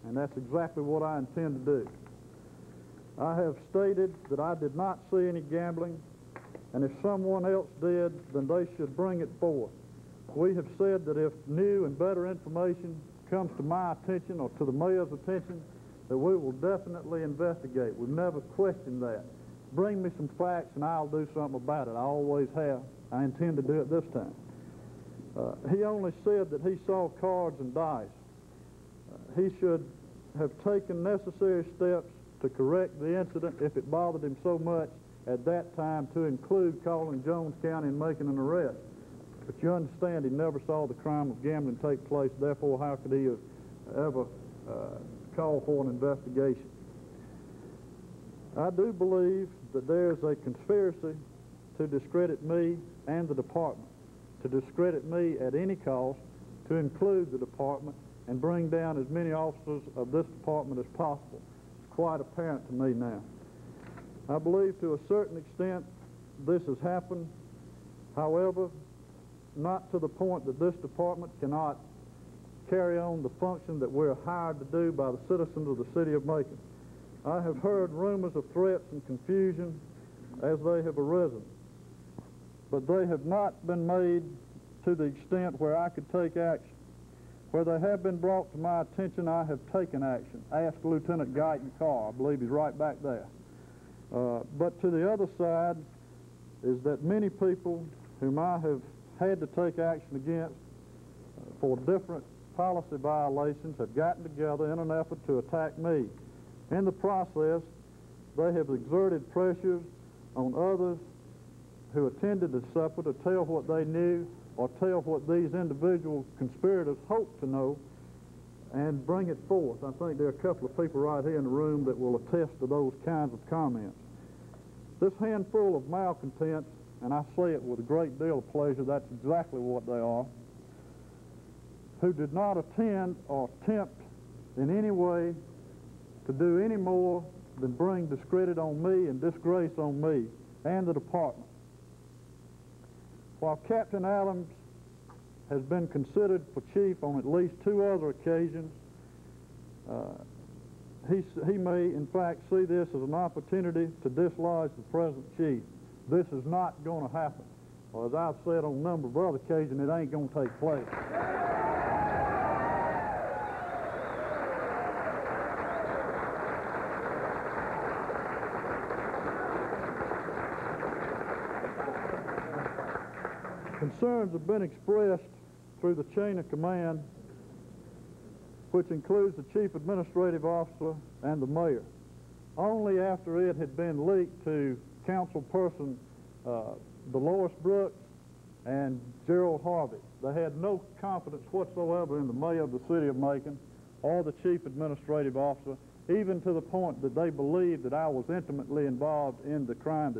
and that's exactly what I intend to do. I have stated that I did not see any gambling, and if someone else did, then they should bring it forth. We have said that if new and better information comes to my attention or to the mayor's attention, that we will definitely investigate. We've never questioned that. Bring me some facts and I'll do something about it. I always have. I intend to do it this time. He only said that he saw cards and dice. He should have taken necessary steps to correct the incident if it bothered him so much at that time, to include calling Jones County and making an arrest. But you understand, he never saw the crime of gambling take place, therefore how could he have ever called for an investigation? I do believe that there is a conspiracy to discredit me and the department, to discredit me at any cost, to include the department, and bring down as many officers of this department as possible. It's quite apparent to me now. I believe to a certain extent this has happened, however, not to the point that this department cannot carry on the function that we're hired to do by the citizens of the city of Macon. I have heard rumors of threats and confusion as they have arisen, but they have not been made to the extent where I could take action. Where they have been brought to my attention, I have taken action. Ask Lieutenant Guyton Carr, I believe he's right back there. But to the other side is that many people whom I have had to take action against for different policy violations have gotten together in an effort to attack me. In the process, they have exerted pressures on others who attended the supper to tell what they knew or tell what these individual conspirators hoped to know and bring it forth. I think there are a couple of people right here in the room that will attest to those kinds of comments. This handful of malcontents, and I say it with a great deal of pleasure, that's exactly what they are, who did not attend or attempt in any way to do any more than bring discredit on me and disgrace on me and the department. While Captain Adams has been considered for chief on at least 2 other occasions, he may in fact see this as an opportunity to dislodge the present chief. This is not going to happen. Or as I've said on a number of other occasions, it ain't going to take place. Concerns have been expressed through the chain of command, which includes the chief administrative officer and the mayor. Only after it had been leaked to councilperson Dolores Brooks and Gerald Harvey. They had no confidence whatsoever in the mayor of the city of Macon or the chief administrative officer, even to the point that they believed that I was intimately involved in the crime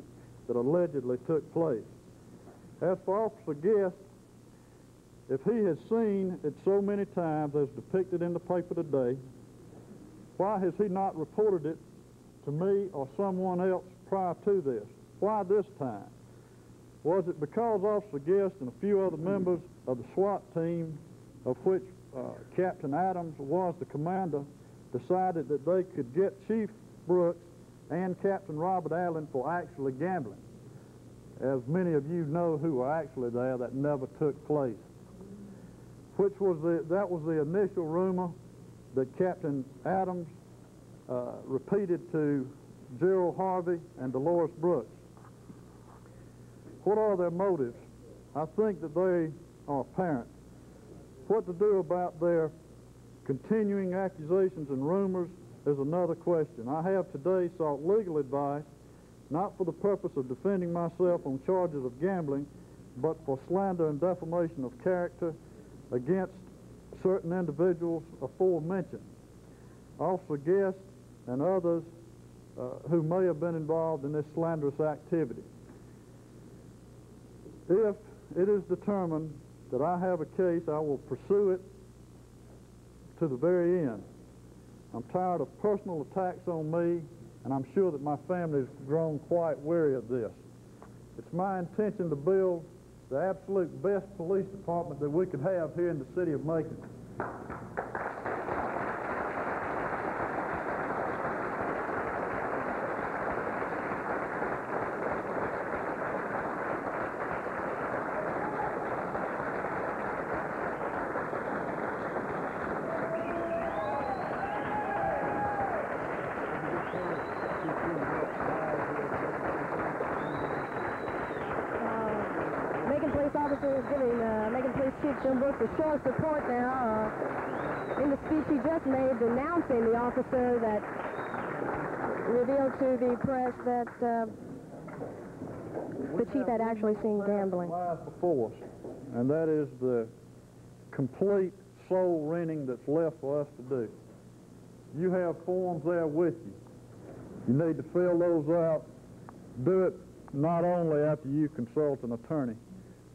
that allegedly took place. As for Officer Guest, if he has seen it so many times as depicted in the paper today, why has he not reported it to me or someone else prior to this? Why this time? Was it because Officer Guest and a few other members of the SWAT team, of which Captain Adams was the commander, decided that they could get Chief Brooks and Captain Robert Allen for actually gambling? As many of you know who were actually there, that never took place. That was the initial rumor that Captain Adams repeated to Gerald Harvey and Dolores Brooks. What are their motives? I think that they are apparent. What to do about their continuing accusations and rumors is another question. I have today sought legal advice, not for the purpose of defending myself on charges of gambling, but for slander and defamation of character against certain individuals aforementioned. Officer Guest and others who may have been involved in this slanderous activity. If it is determined that I have a case, I will pursue it to the very end. I'm tired of personal attacks on me, and I'm sure that my family has grown quite weary of this. It's my intention to build the absolute best police department that we could have here in the city of Macon. is giving Macon Police Chief Jim Brooks a short report now in the speech he just made denouncing the officer that revealed to the press that the chief had actually seen gambling. Before us, and that is the complete soul renting that's left for us to do. You have forms there with you. You need to fill those out. Do it not only after you consult an attorney,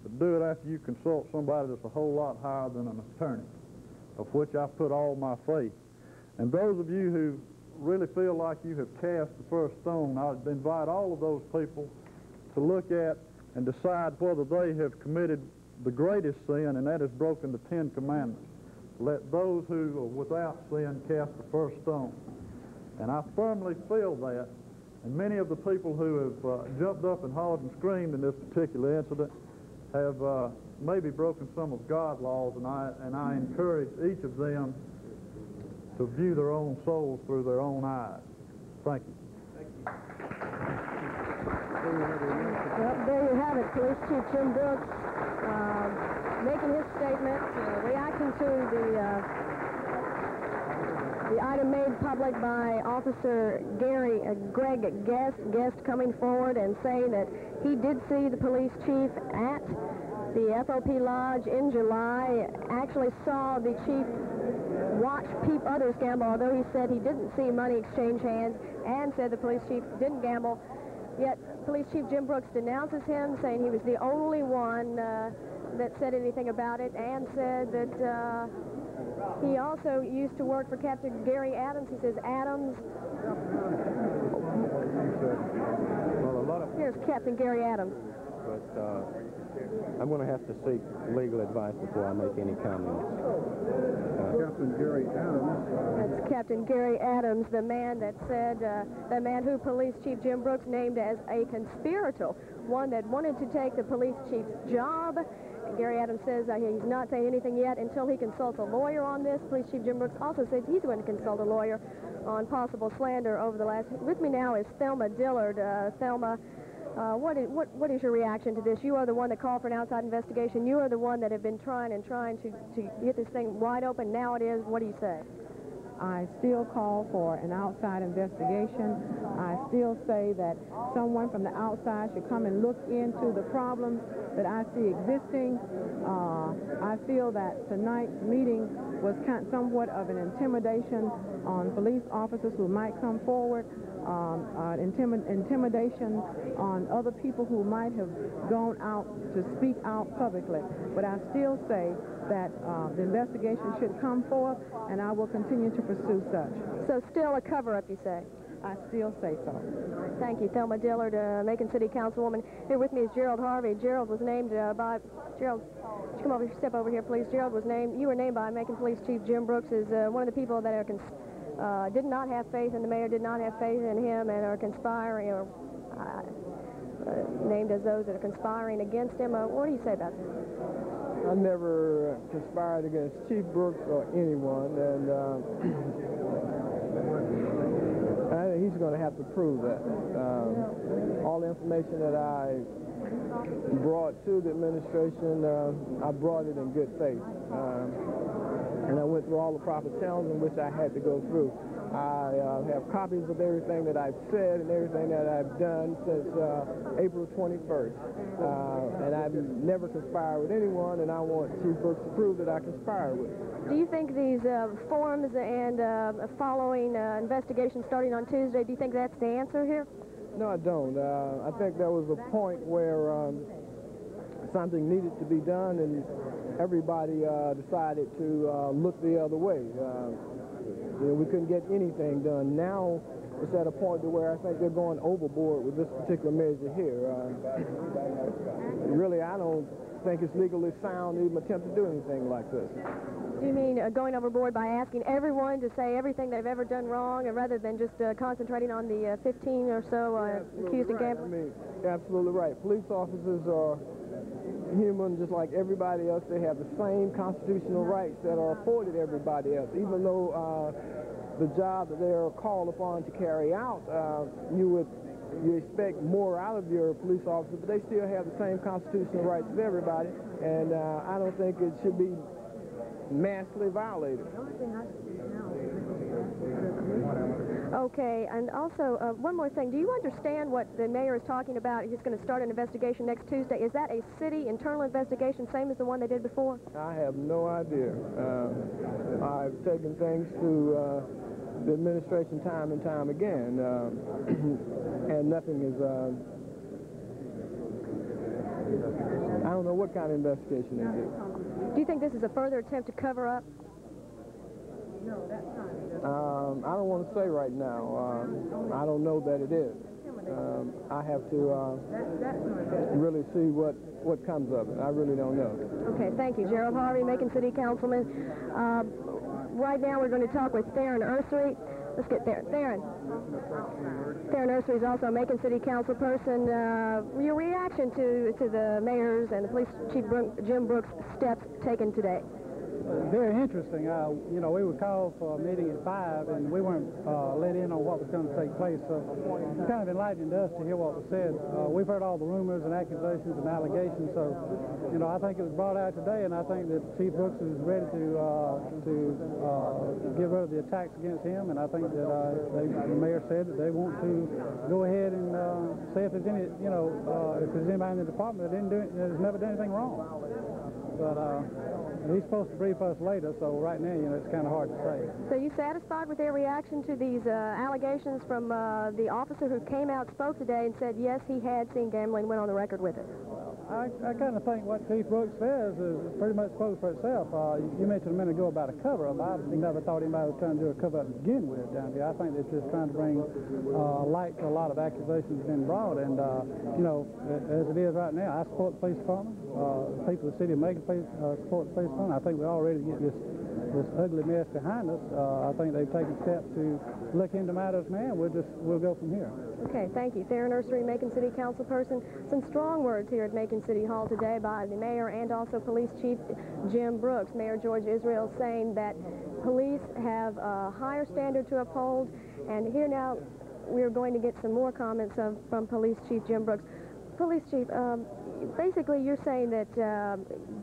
but do it after you consult somebody that's a whole lot higher than an attorney, of which I put all my faith. And those of you who really feel like you have cast the first stone, I would invite all of those people to look at and decide whether they have committed the greatest sin, and that is broken the 10 Commandments. Let those who are without sin cast the first stone. And I firmly feel that, and many of the people who have jumped up and hollered and screamed in this particular incident have maybe broken some of God's laws, and I encourage each of them to view their own souls through their own eyes. Thank you. Well, there you have it, Police Chief Jim Brooks making his statement, reacting to the item made public by Officer Greg Guest coming forward and saying that he did see the police chief at the FOP Lodge in July, actually saw the chief watch others gamble, although he said he didn't see money exchange hands, and said the police chief didn't gamble. Yet Police Chief Jim Brooks denounces him, saying he was the only one that said anything about it, and said that he also used to work for Captain Gary Adams. He says Adams. Here's Captain Gary Adams. But I'm going to have to seek legal advice before I make any comments. Captain Gary Adams. That's Captain Gary Adams, the man that said, the man who Police Chief Jim Brooks named as a conspirator, one that wanted to take the police chief's job. And Gary Adams says he's not saying anything yet until he consults a lawyer on this. Police Chief Jim Brooks also says he's going to consult a lawyer on possible slander over the last... With me now is Thelma Dillard. Thelma, what is your reaction to this? You are the one that called for an outside investigation. You are the one that have been trying to get this thing wide open. Now it is. What do you say? I still call for an outside investigation. I still say that someone from the outside should come and look into the problems that I see existing. I feel that tonight's meeting was somewhat of an intimidation on police officers who might come forward, intimidation on other people who might have gone out to speak out publicly. But I still say that the investigation should come forth, and I will continue to pursue such. So still a cover-up, you say? I still say so. Thank you, Thelma Dillard, Macon City Councilwoman. Here with me is Gerald Harvey. Gerald was named by... Gerald, would you come over, step over here, please. Gerald was named... You were named by Macon Police Chief Jim Brooks as one of the people that are did not have faith in the mayor, did not have faith in him, and are conspiring, or named as those that are conspiring against him. What do you say about that? I never conspired against Chief Brooks or anyone, and I think he's going to have to prove that. All the information that I brought to the administration, I brought it in good faith. And I went through all the proper channels in which I had to go through. I have copies of everything that I've said and everything that I've done since April 21st. And I've never conspired with anyone, and I want Chief Brooks to prove that I conspired with. Do you think these forms and following investigation starting on Tuesday, do you think that's the answer here? No, I don't. I think there was a point where something needed to be done, and everybody decided to look the other way. We couldn't get anything done. Now it's at a point to where I think they're going overboard with this particular measure here. Really, I don't think it's legally sound to even attempt to do anything like this. Do you mean going overboard by asking everyone to say everything they've ever done wrong, and rather than just concentrating on the 15 or so accused of gambling? I mean, you're absolutely right. Police officers are human just like everybody else. They have the same constitutional rights that are afforded everybody else, even though the job that they are called upon to carry out, you would you expect more out of your police officer, but they still have the same constitutional rights as everybody, and I don't think it should be massively violated. Okay, and also one more thing. Do you understand what the mayor is talking about? He's going to start an investigation next Tuesday. Is that a city internal investigation, same as the one they did before? I have no idea. I've taken things to the administration time and time again, and nothing is, I don't know what kind of investigation they do. Do you think this is a further attempt to cover up? I don't want to say right now. I don't know that it is. I have to really see what comes of it. I really don't know. Okay, thank you. Gerald Harvey, Macon City Councilman. Right now we're going to talk with Theron Ursery. Let's get there. Theron. Theron Ursery is also a Macon City Council person. Your reaction to the mayor's and the police chief Jim Brooks' steps taken today? Very interesting. You know, we were called for a meeting at 5, and we weren't let in on what was going to take place. So it's kind of enlightening to us to hear what was said. We've heard all the rumors and accusations and allegations. So, you know, I think it was brought out today, and I think that Chief Brooks is ready to get rid of the attacks against him. And I think that the mayor said that they want to go ahead and say if there's any, you know, if there's anybody in the department that has never done anything wrong. But he's supposed to brief us later, so right now, you know, it's kind of hard to say. So you satisfied with their reaction to these allegations from the officer who came out, spoke today, and said, yes, he had seen gambling, went on the record with it? I kind of think what Chief Brooks says is pretty much spoke for itself. You mentioned a minute ago about a cover-up. I obviously never thought anybody was trying to do a cover-up to begin with down here. I think they're just trying to bring light to a lot of accusations been brought. And, you know, as it is right now, I support the police department. People in the city of Macon support the police department. I think we already get this ugly mess behind us. I think they've taken steps to look into matters now. We'll go from here. Okay, thank you. Theron Ursery, Macon City Council person. Some strong words here at Macon City Hall today by the mayor and also police chief Jim Brooks. Mayor George Israel saying that police have a higher standard to uphold. And here now we're going to get some more comments from police chief Jim Brooks. Police chief, basically you're saying that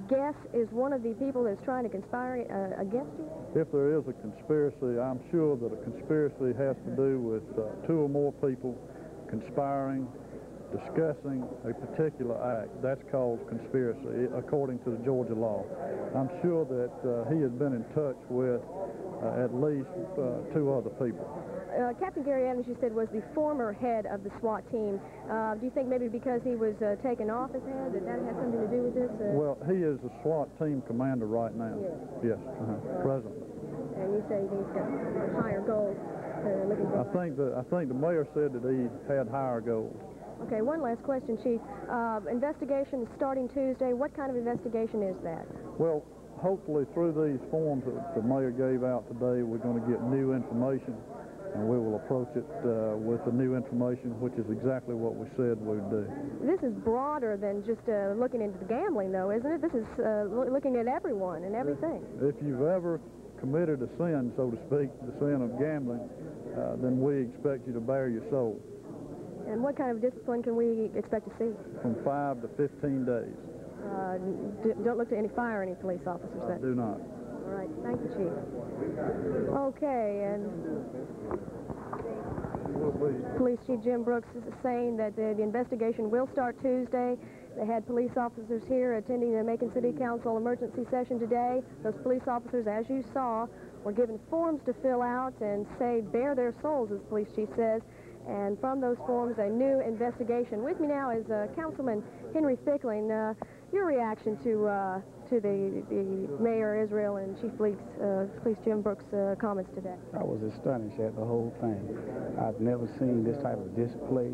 Guess is one of the people that's trying to conspire against you? If there is a conspiracy, I'm sure that a conspiracy has to do with two or more people conspiring, discussing a particular act. That's called conspiracy, according to the Georgia law. I'm sure that he has been in touch with at least two other people. Captain Gary Adams, you said, was the former head of the SWAT team. Do you think maybe because he was taken off as head that has something to do with this? Well, he is the SWAT team commander right now. Yes, presently. And you say he's got higher goals. Looking for I think the mayor said that he had higher goals. Okay, one last question, Chief. Investigation is starting Tuesday. What kind of investigation is that? Well, hopefully through these forms that the mayor gave out today, we're going to get new information. And we will approach it with the new information, which is exactly what we said we would do. This is broader than just looking into the gambling, though, isn't it? This is looking at everyone and everything. If you've ever committed a sin, so to speak, the sin of gambling, then we expect you to bare your soul. And what kind of discipline can we expect to see? From 5 to 15 days. Don't look to fire any police officers. I do not. All right, thank you, Chief. Okay, and Police Chief Jim Brooks is saying that the investigation will start Tuesday. They had police officers here attending the Macon City Council emergency session today. Those police officers, as you saw, were given forms to fill out and say bare their souls, as the police chief says. And from those forms, a new investigation. With me now is Councilman Henry Fickling. Your reaction to the Mayor Israel and Chief Police Jim Brooks' comments today? I was astonished at the whole thing. I've never seen this type of display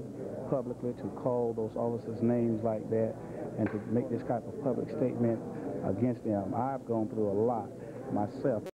publicly, to call those officers names like that and to make this type of public statement against them. I've gone through a lot myself.